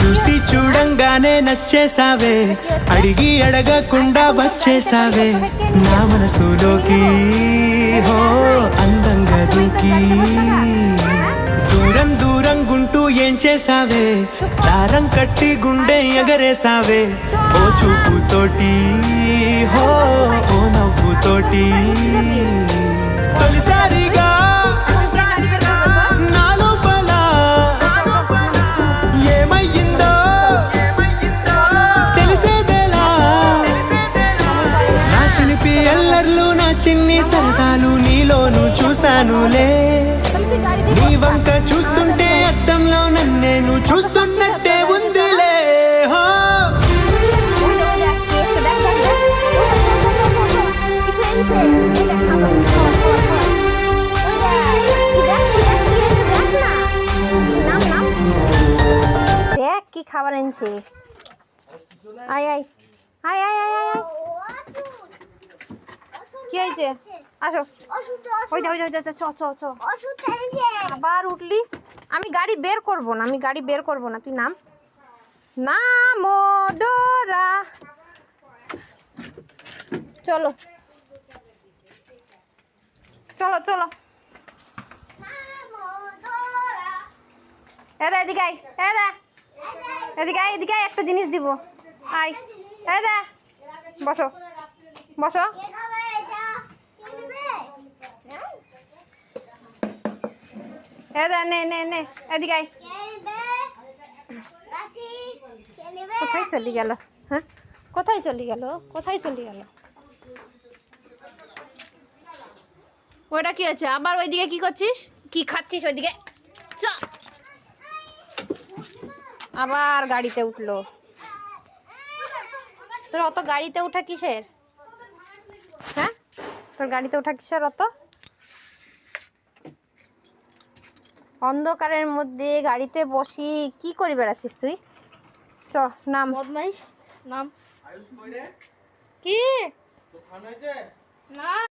చూసి చూడంగానే నచ్చేసావే, అడిగి అడగకుండా వచ్చేసావే నా మనసులోకి. హో అందంగా దూకి దూరం దూరం గుంటూ ఏం చేసావే, దారం కట్టి గుండె ఎగరేసావే ఓ చూపుతోటి, హో ఓ నవ్వుతోటి. తొలిసారిగా నా లోపల ఏమయ్యిందో తెలిసేదేలా. నా చిలిపి ఎల్లర్లు నా చిన్ని సరదాలు నీలోను చూశానులే. నీ వంక చూస్తుంటే అద్దంలో నన్నేను చూస్తున్నట్టే ఉందిలే. హో দেখ কি খাবার এনেছে। আয় আয় আয় আয় আয় আয় কি হয়েছে? আসো ওই যা ওই যা চ চ চ আবার উঠলি। আমি গাড়ি বের করবো না, আমি গাড়ি বের করবো না, তুই নাম নামো ডোরা। চলো চলো চলো এদা এদিকে আয়, এদা এদিকে আয়, এদিকে আয়, একটা জিনিস দিব। আয় এদা বসো বসো। এদা নে নে নে এদিকে আয়। কোথায় চলে গেল? হ্যাঁ কোথায় চলে গেল? কোথায় চলে গেল? ওটা কি আছে? আবার ওইদিকে কি করছিস? কি খাচ্ছিস ওইদিকে? চ আবার গাড়িতে উঠলো। তোর অত গাড়িতে ওঠা কিসের? হ্যাঁ তোর গাড়িতে ওঠা কিসের অত? অন্ধকারের মধ্যে গাড়িতে বসি কি করে বেড়াচ্ছিস তুই? চ নাম। বদমাইশ নাম কি না